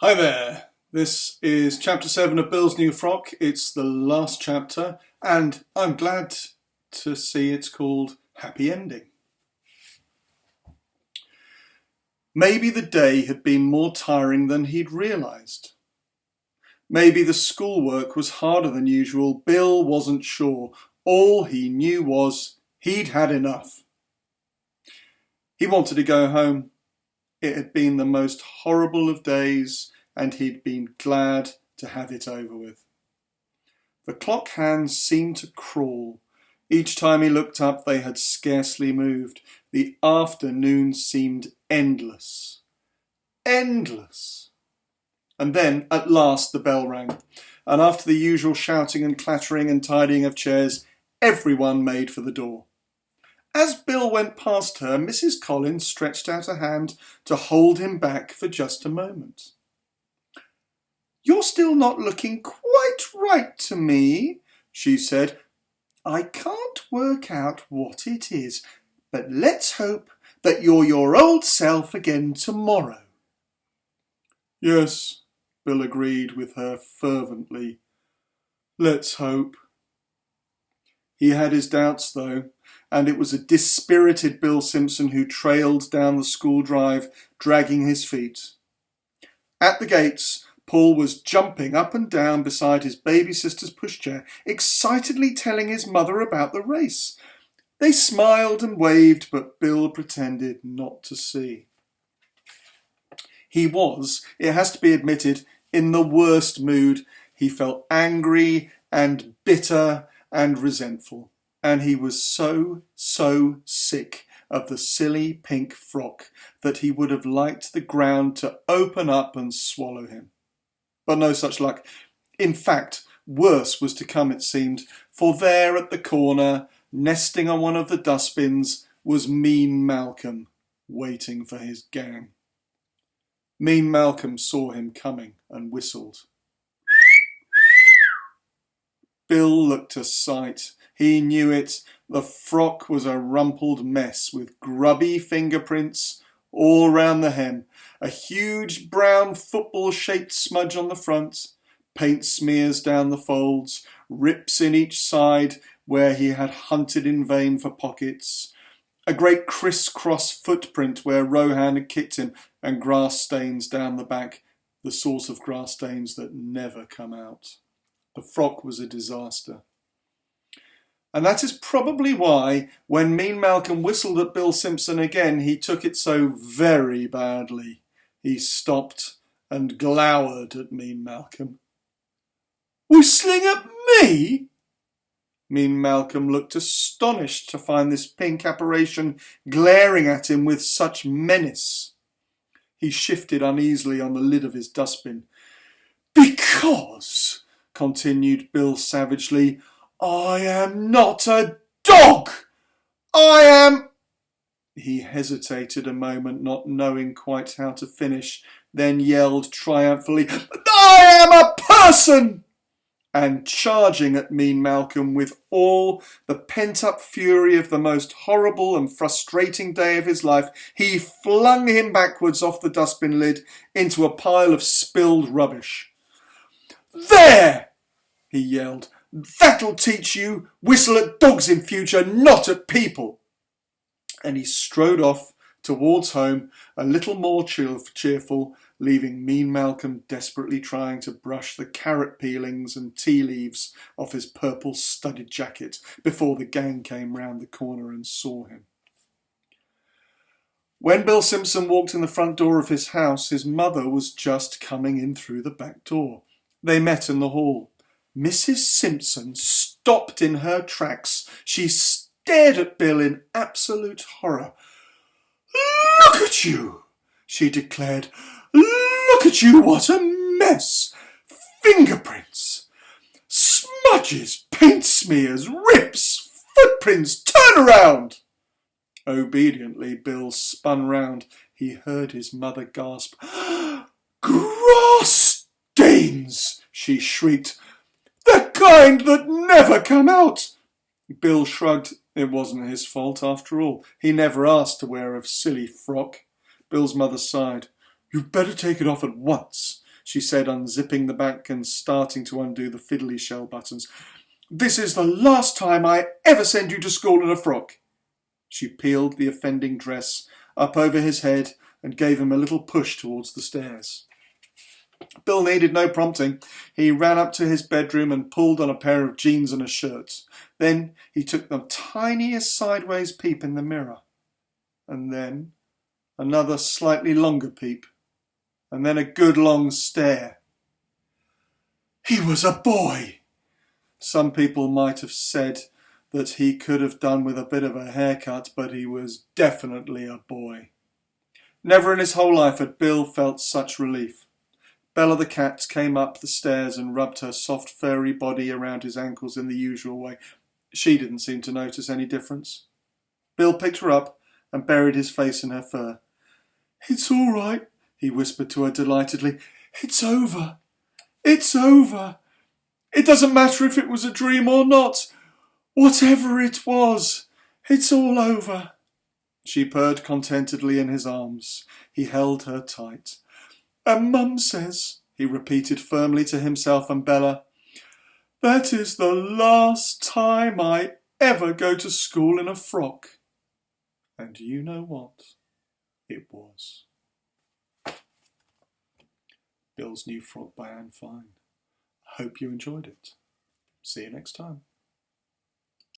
Hi there. This is chapter 7 of Bill's New Frock. It's the last chapter, and I'm glad to see it's called Happy Ending. Maybe the day had been more tiring than he'd realised. Maybe the schoolwork was harder than usual. Bill wasn't sure. All he knew was he'd had enough. He wanted to go home. It had been the most horrible of days, and he'd been glad to have it over with. The clock hands seemed to crawl. Each time he looked up, they had scarcely moved. The afternoon seemed endless. Endless. And then, at last, the bell rang, and after the usual shouting and clattering and tidying of chairs, everyone made for the door. As Bill went past her, Mrs. Collins stretched out a hand to hold him back for just a moment. "You're still not looking quite right to me," she said. "I can't work out what it is, but let's hope that you're your old self again tomorrow." "Yes," Bill agreed with her fervently. "Let's hope." He had his doubts, though, and it was a dispirited Bill Simpson who trailed down the school drive, dragging his feet. At the gates, Paul was jumping up and down beside his baby sister's pushchair, excitedly telling his mother about the race. They smiled and waved, but Bill pretended not to see. He was, it has to be admitted, in the worst mood. He felt angry and bitter and resentful, and he was so sick of the silly pink frock that he would have liked the ground to open up and swallow him. But no such luck. In fact, worse was to come, it seemed, for there at the corner, nesting on one of the dustbins, was Mean Malcolm, waiting for his gang. Mean Malcolm saw him coming and whistled. Bill looked a sight. He knew it. The frock was a rumpled mess with grubby fingerprints all round the hem, a huge brown football-shaped smudge on the front, paint smears down the folds, rips in each side where he had hunted in vain for pockets, a great criss-cross footprint where Rohan had kicked him, and grass stains down the back, the sort of grass stains that never come out. The frock was a disaster. And that is probably why, when Mean Malcolm whistled at Bill Simpson again, he took it so very badly. He stopped and glowered at Mean Malcolm. "Whistling at me?" Mean Malcolm looked astonished to find this pink apparition glaring at him with such menace. He shifted uneasily on the lid of his dustbin. "Because," continued Bill savagely, "I am not a dog! I am—" He hesitated a moment, not knowing quite how to finish, then yelled triumphantly, "I am a person!" And charging at Mean Malcolm with all the pent-up fury of the most horrible and frustrating day of his life, he flung him backwards off the dustbin lid into a pile of spilled rubbish. "There!" he yelled. "That'll teach you. Whistle at dogs in future, not at people." And he strode off towards home, a little more cheerful, leaving Mean Malcolm desperately trying to brush the carrot peelings and tea leaves off his purple studded jacket before the gang came round the corner and saw him. When Bill Simpson walked in the front door of his house, his mother was just coming in through the back door. They met in the hall. Mrs. Simpson stopped in her tracks. She stared at Bill in absolute horror. "Look at you!" she declared. "Look at you, what a mess! Fingerprints, smudges, paint smears, rips, footprints, turn around!" Obediently, Bill spun round. He heard his mother gasp. "Grass stains!" she shrieked. "The kind that never come out!" Bill shrugged. It wasn't his fault after all. He never asked to wear a silly frock. Bill's mother sighed. "You'd better take it off at once," she said, unzipping the back and starting to undo the fiddly shell buttons. "This is the last time I ever send you to school in a frock." She peeled the offending dress up over his head and gave him a little push towards the stairs. Bill needed no prompting. He ran up to his bedroom and pulled on a pair of jeans and a shirt. Then he took the tiniest sideways peep in the mirror. And then another slightly longer peep. And then a good long stare. He was a boy! Some people might have said that he could have done with a bit of a haircut, but he was definitely a boy. Never in his whole life had Bill felt such relief. Bella the cat came up the stairs and rubbed her soft furry body around his ankles in the usual way. She didn't seem to notice any difference. Bill picked her up and buried his face in her fur. "It's all right," he whispered to her delightedly. "It's over. It's over. It doesn't matter if it was a dream or not. Whatever it was, it's all over." She purred contentedly in his arms. He held her tight. "And Mum says," he repeated firmly to himself and Bella, "that is the last time I ever go to school in a frock." And you know what? It was. Bill's New Frock by Anne Fine. Hope you enjoyed it. See you next time.